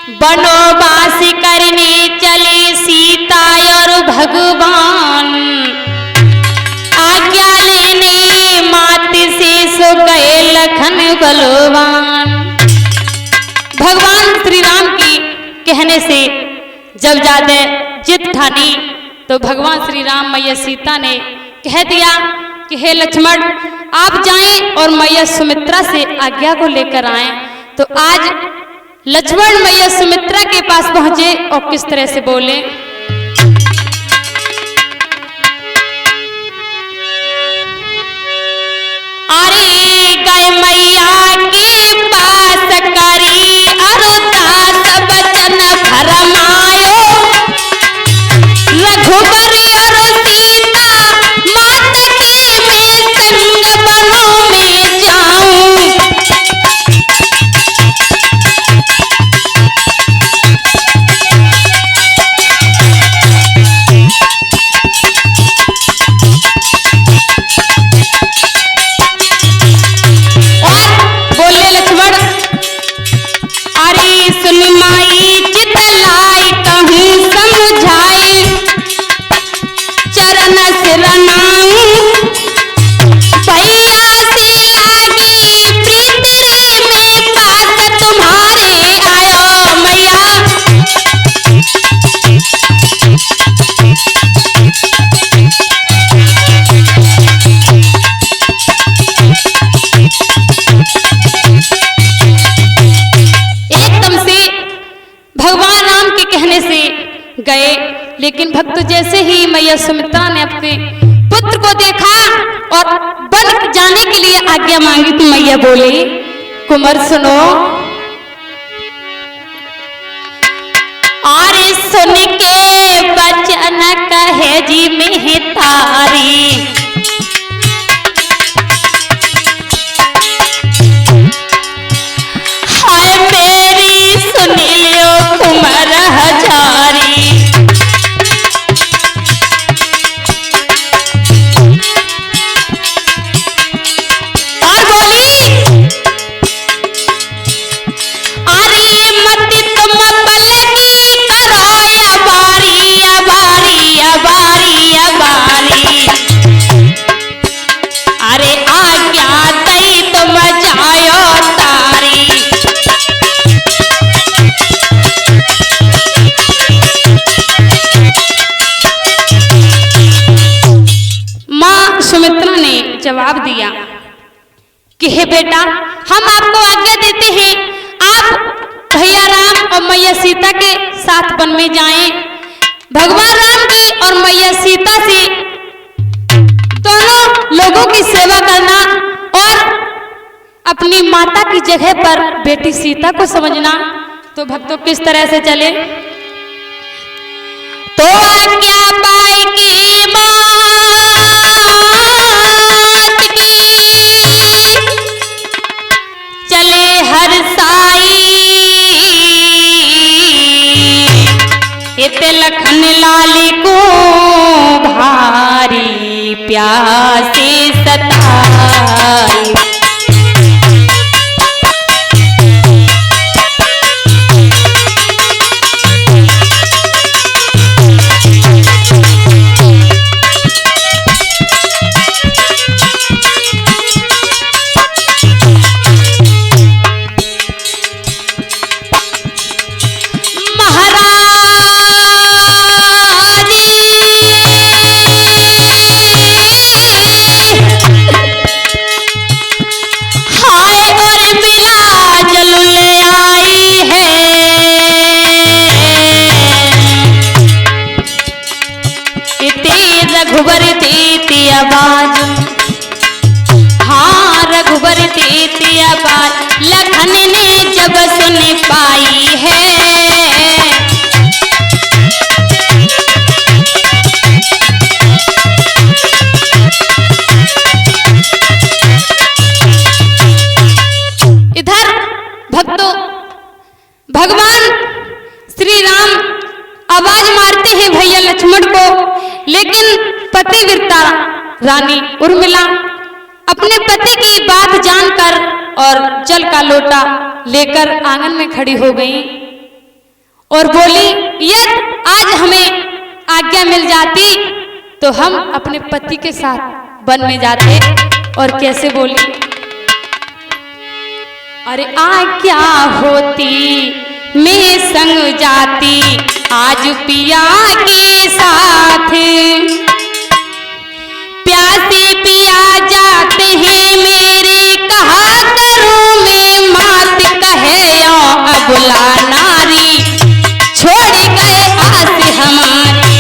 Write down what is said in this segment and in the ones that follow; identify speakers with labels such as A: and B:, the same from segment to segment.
A: वनवास करने चले सीता और भगवान, आज्ञा लेने मात से सो गए लखन बलवान। भगवान श्री राम की कहने से जब ज्यादा जिद ठानी तो भगवान श्री राम मैया सीता ने कह दिया कि हे लक्ष्मण, आप जाएं और मैया सुमित्रा से आज्ञा को लेकर आएं। तो आज लक्ष्मण मैया सुमित्रा के पास पहुंचे और किस तरह से बोले, अरे गए मैया के पास करी अरुदास बचन फरमायो, रघुबर और सीता माता के मैं संग बनों में जाऊं। गए, लेकिन भक्त जैसे ही मैया सुमित्रा ने अपने पुत्र को देखा और वन जाने के लिए आज्ञा मांगी तो मैया बोली, कुंवर सुनो, और सुन के बचन कहे जी में तारी, हाय मेरी सुन लियो कुंवर हजारी। जवाब दिया कि हे बेटा, हम आपको आज्ञा देते हैं, आप भैया राम और मैया सीता के साथ वन में जाएं। भगवान राम की और मैया सीता से दोनों लोगों की सेवा करना और अपनी माता की जगह पर बेटी सीता को समझना। तो भक्तों किस तरह से चले, तो आज्ञा पाई की मां लखन लाल को भारी प्यासे सताई। रघुबर देती आवाज, हाँ रघुबर देती आवाज, लखन ने जब सुन पाई है, इधर भक्तों भगवान श्री राम आवाज मारते हैं भैया लक्ष्मण को, लेकिन पतिव्रता रानी उर्मिला अपने पति की बात जानकर और जल का लोटा लेकर आंगन में खड़ी हो गई। और बोली, यदि आज हमें आज्ञा मिल जाती तो हम अपने पति के साथ वन में जाते। और कैसे बोली, अरे आज्ञा होती मैं संग जाती आज पिया के साथ, प्यासे पिया जाते हैं मेरे कहा करूं मैं मात, कहे अबला नारी छोड़ गए आस हमारी।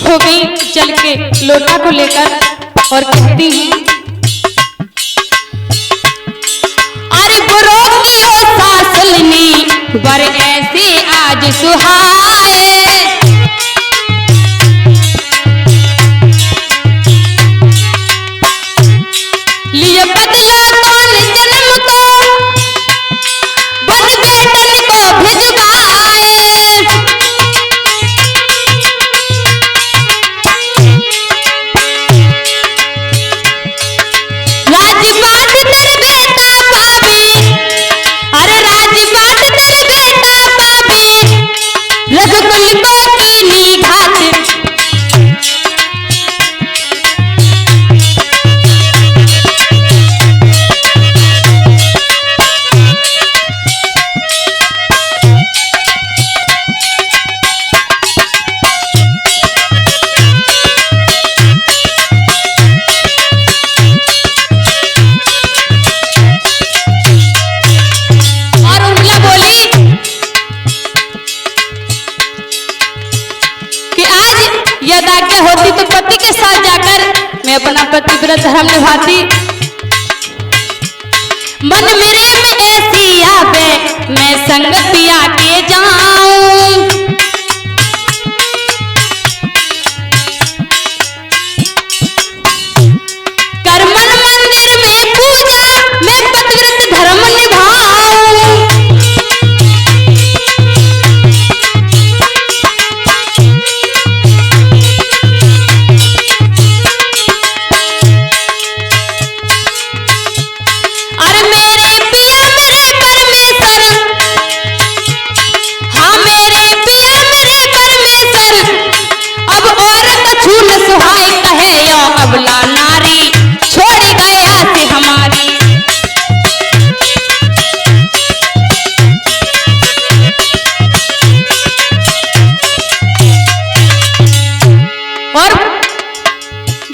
A: हो गई चल के लोटा को लेकर और कहती हूँ, अरे बुरो की हो सासलनी बर ऐसे आज सुहाए, लिए बदला कौन जन्म को बन बेटन को भिजवाए। होती तो पति के साथ जाकर मैं अपना पतिव्रत धर्म निभाती। मन मेरे में ऐसी आवे मैं संग पिया के जाऊं, कर मन मंदिर में पूजा मैं पतिव्रत धर्म निभाऊं। अबला नारी छोड़ गया से हमारी। और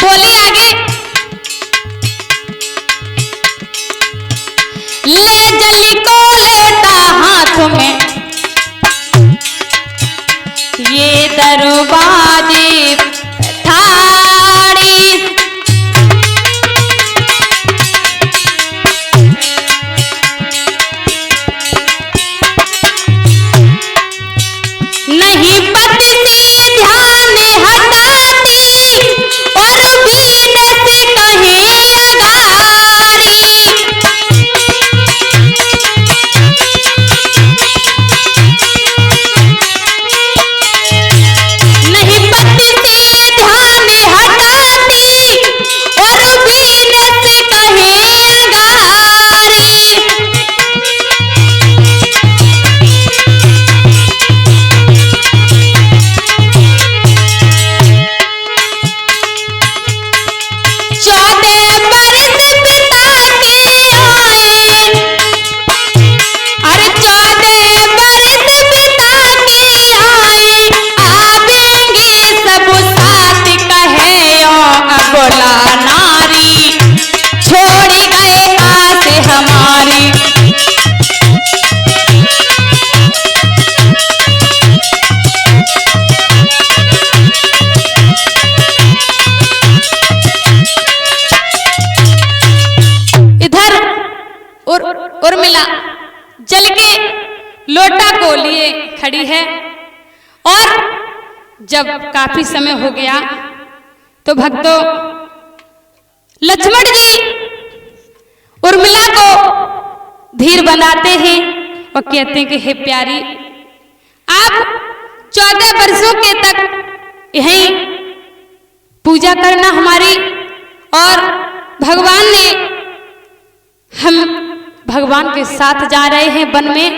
A: बोली आगे, ले जली को लेता हाथ में ये दरवाजे थाड़ी, नहीं पति से ध्यान हटाती और बीन से कहीं अगारी। नहीं पति से ध्यान हटाती और बीन से कहीं अगारी। उर्मिला जल के लोटा को लिए खड़ी है और जब काफी समय हो गया तो भक्तों लक्ष्मण जी उर्मिला को धीर बनाते हैं और कहते हैं कि हे प्यारी, आप 14 वर्षों के तक यहीं पूजा करना हमारी, और भगवान ने, हम भगवान के साथ जा रहे हैं वन में।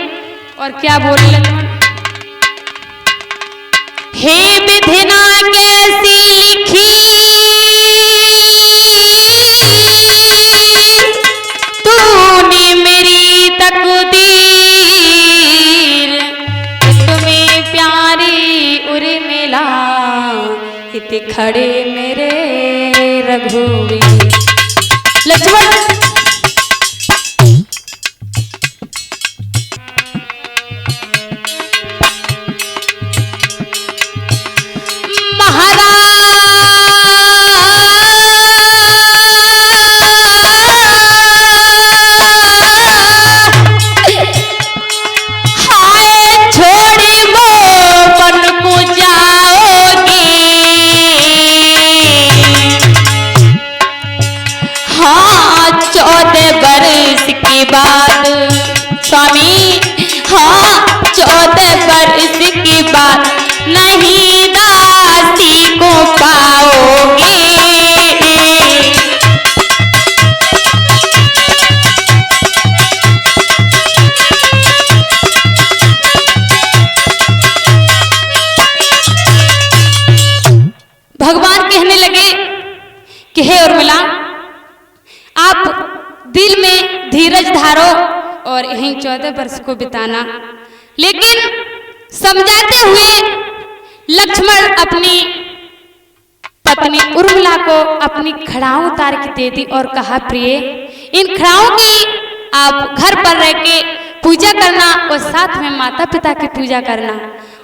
A: और क्या बोले लक्ष्मण, हे विधिना कैसी लिखी तूने मेरी तकदीर, तुम्हें प्यारी उर्मिला इत खड़े मेरे रघुवीर। लक्ष्मण स्वामी, हाँ 14 वर्ष की बात नहीं दासी को पाओगे। भगवान कहने लगे कि हे उर्मिला, आप दिल में धीरज धारो और यहीं 14 वर्ष को बिताना। लेकिन समझाते हुए लक्ष्मण अपनी पत्नी उर्मिला को अपनी खड़ाऊं उतार के दे दी और कहा, प्रिय, इन खड़ाऊं की आप घर पर रह के पूजा करना और साथ में माता पिता की पूजा करना।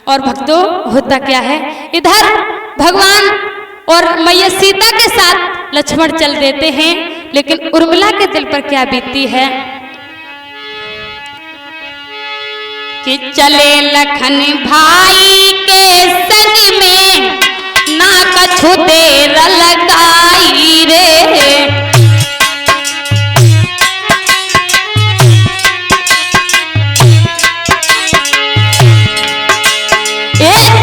A: और भक्तों, होता क्या है, इधर भगवान और मैया सीता के साथ लक्ष्मण चल देते हैं, लेकिन उर्मिला के दिल पर क्या बीतती है कि चले लखन भाई के संग में ना कछु देर लगाई रे।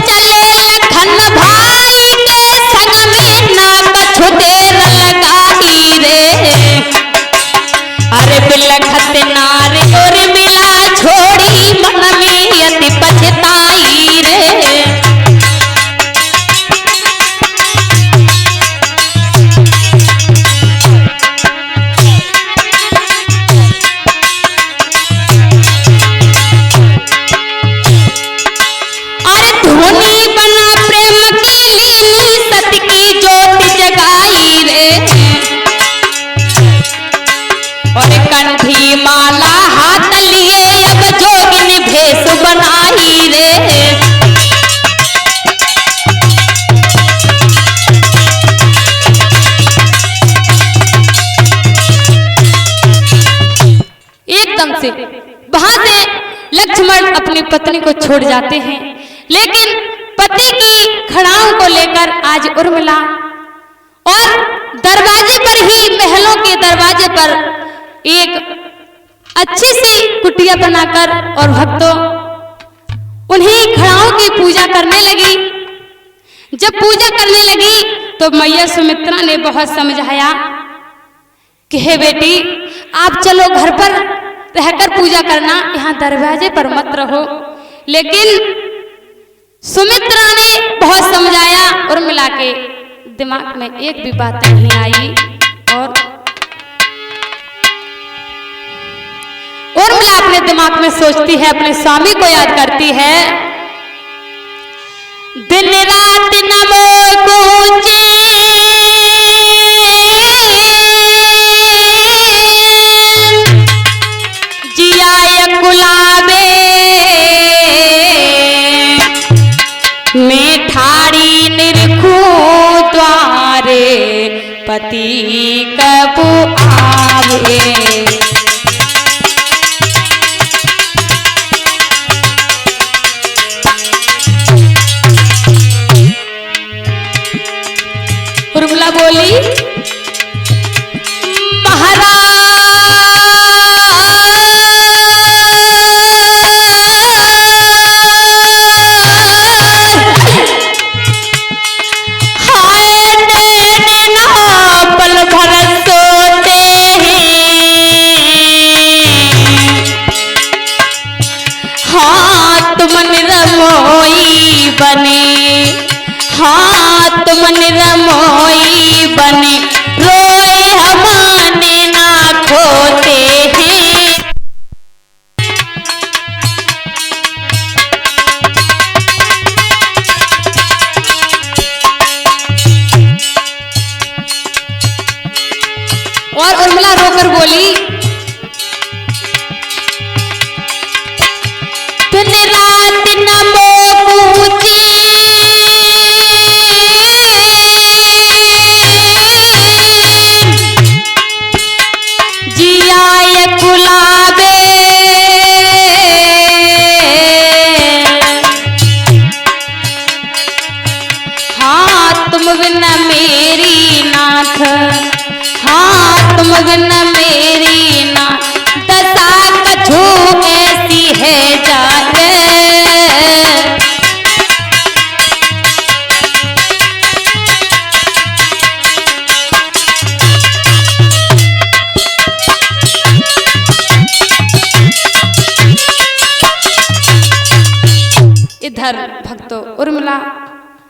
A: चले लखन भाई के संग में ना कछु देर लगाई रे। अरे बिलखत नार उर्मिला छोड़ी मन में अति पछताई रे। अरे धोनी बना प्रेम की लीली सत की ज्योति जगाई रे। और कंठी माला हाथ लिए अब जोगिन भेष बनाई रे। एकदम से वहां से लक्ष्मण अपनी पत्नी को छोड़ जाते हैं, लेकिन पति की खड़ाओं को लेकर आज उर्मिला और दरवाजे पर ही, महलों के दरवाजे पर एक अच्छी सी कुटिया बनाकर और भक्तों उन्हीं खड़ाओं की पूजा करने लगी। जब पूजा करने लगी तो मैया सुमित्रा ने बहुत समझाया कि हे बेटी, आप चलो घर पर रहकर पूजा करना, यहाँ दरवाजे पर मत रहो। लेकिन सुमित्रा ने बहुत समझाया, उर्मिला के दिमाग में एक भी बात नहीं आई। और उर्मिला अपने दिमाग में सोचती है, अपने स्वामी को याद करती है, दिन रात नमो गूंजे जिया गुलाबे में ठाड़ी निरखू द्वारे पति कब आवे। उर्मिला बोली, महाराज बने, हाँ तुम निरमोई बने, रोए हमारे ना खोते हैं। और उर्मिला रोकर बोली, दिन रात नमो पूजे, जियाय कुलाबे, हाँ तुम बिना मेरी नाथ, हाँ तुम बिना मेरी ना, दशा कछु ऐसी है जाए। इधर भक्तों उर्मिला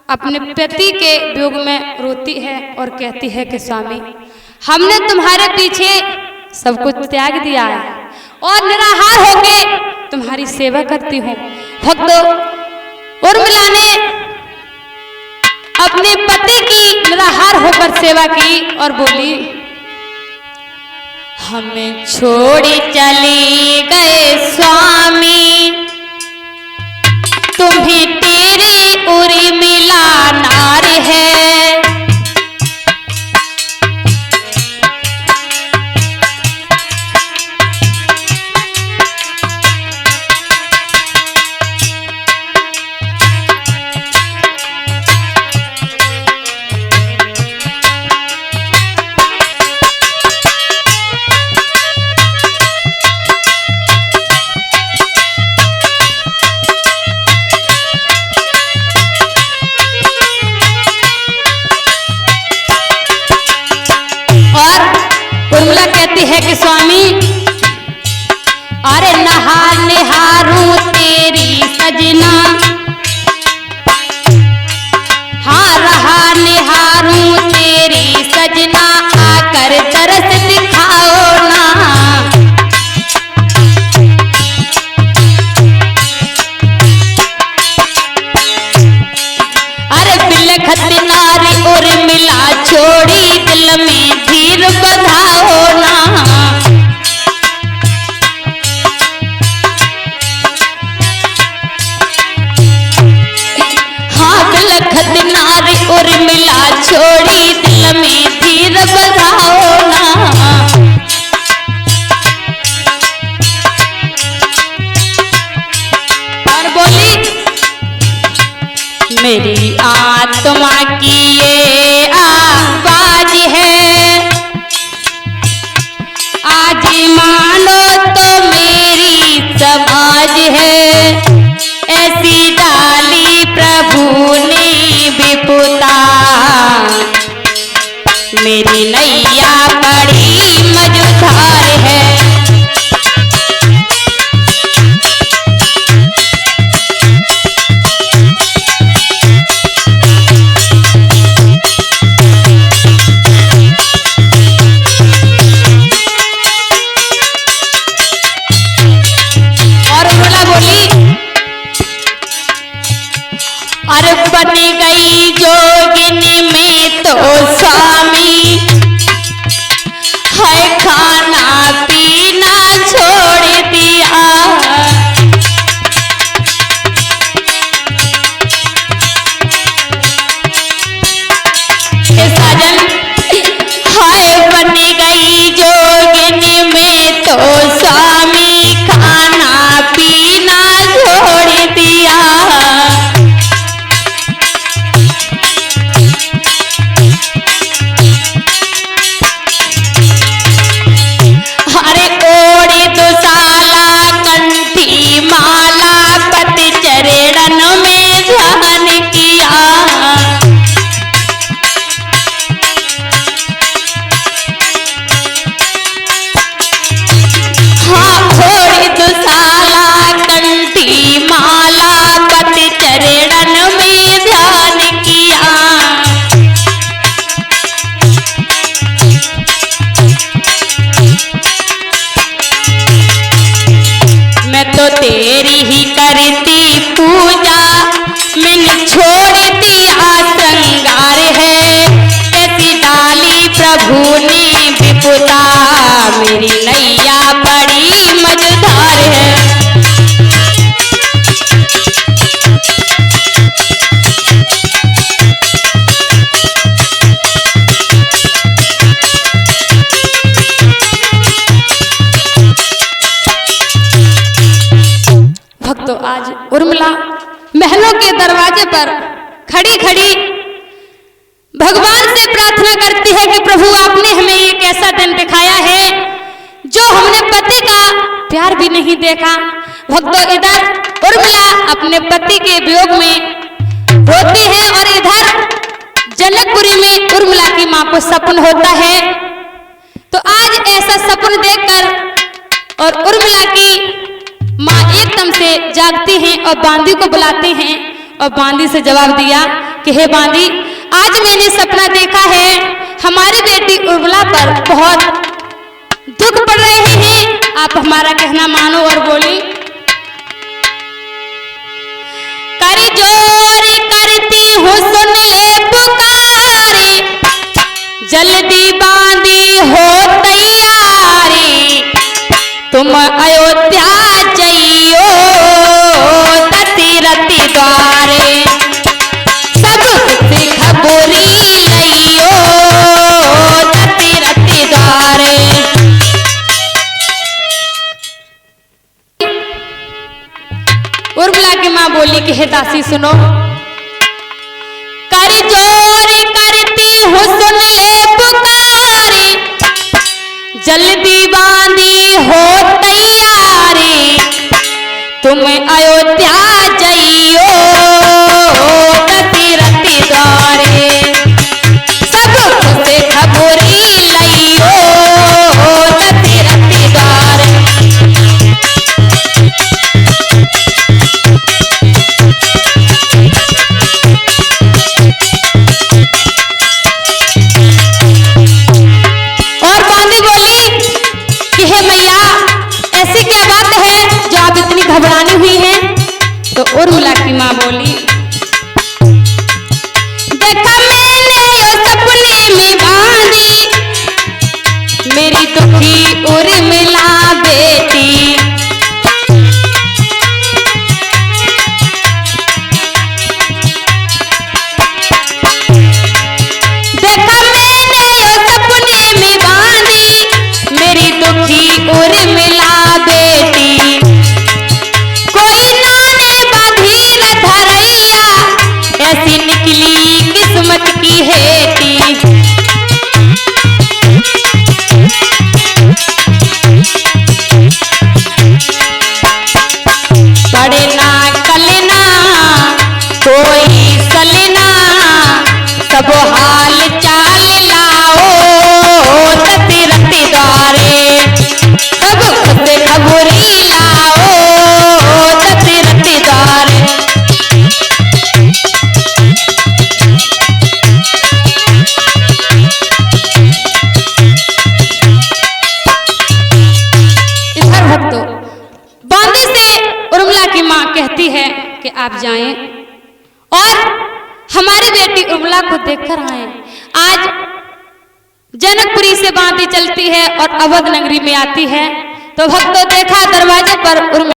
A: अपने पति के वियोग में रोती है और कहती है कि स्वामी हमने तुम्हारे पीछे सब कुछ त्याग दिया है और निराहार होके तुम्हारी सेवा करती हूँ। भक्तों उर्मिला ने अपने पति की निराहार होकर सेवा की और बोली, हमें छोड़ी चली गए स्वामी, तुम्हें तेरी उर्मिला नार है। उर्मिला कहती है कि स्वामी अरे नहार निहारूं तेरी सजना, हाँ रहा निहारूं तेरी सजना, आकर तरस दिखाओ ना। अरे बिलखत नारी उर्मिला छोड़ी, दिल में धीर बधाओ ना। हाँ बिलखत नारी उर्मिला छोड़ी, दिल में धीर बधाओ ना। और बोली, मेरी आत्मा की ये आवाज है, आज मानो तो मेरी समाज है, ऐसी डाली प्रभु ने विपुता, मेरी नैया बड़ी मझधार है। अरे बन गई जोगिनी में तो स्वामी, है खाना पीना छोड़ दिया। साजन है बन गई जोगिनी में तो स्वामी, खाना पीना छोड़ दिया। तो तेरी ही करती पूजा, मैंने छोड़ दिया श्रृंगार है, कैसी डाली प्रभु ने विपुता, मेरी नैया बड़ी मजेदार है। भक्तों, आज उर्मिला महलों के दरवाजे पर खड़ी खड़ी भगवान से प्रार्थना करती है कि प्रभु आपने हमें ये कैसा दिन दिखाया है जो हमने पति का प्यार भी नहीं देखा। भक्तों, इधर उर्मिला अपने पति के वियोग में रोती है और इधर जनकपुरी में उर्मिला की मां को सपन होता है। तो आज ऐसा सपन देखकर और उर्मिला की माँ एकदम से जागती हैं और बांदी को बुलाते हैं और बांदी से जवाब दिया कि हे बांदी, आज मैंने सपना देखा है, हमारी बेटी उर्मिला पर बहुत दुख पड़ रहे हैं, आप हमारा कहना मानो। और बोली, करी जोरी करती हूँ सुन ले पुकारी, जल्दी बांदी हो तैयारी, तुम अयोध्या जइयो दशरथ द्वारे, सब से खबरी लइयो दशरथ द्वारे। उर्मिला की मां बोली कि हे दासी सुनो, कर जोरी करती हूँ सुन ले पुकारी, जल्दी बांदी हो तैयारी, तुम अयोध्या जइयो दशरथ द्वारे, सब से खबरी लइयो दशरथ द्वारे। और बांदी बोली कि हे मैया, ऐसी क्या बात है जो आप इतनी घबरानी हुई हैं? तो उर्मिला की मां बोली, देखा मैंने वो सपने में बांदी, मेरी दुखी उर्मिला बेटी, देखा मैंने वो सपने में बांदी, मेरी दुखी उर्मिला बेटी, कोई नाने बांधी न धरैया, ऐसी निकली किस्मत की हेती, पड़े ना कलना कोई सलना, सब हाल चाल लाओ दशरथ द्वारे, सब से खबरी लाओ दशरथ द्वारे। इधर भक्तों, बांदी से उर्मिला की मां कहती है कि आप जाएं और हमारी बेटी उर्मिला को देखकर आए। आज जनकपुरी से बांदी चलती है और अवध नगरी में आती है। तो भक्तों, देखा दरवाजे पर उर्मिला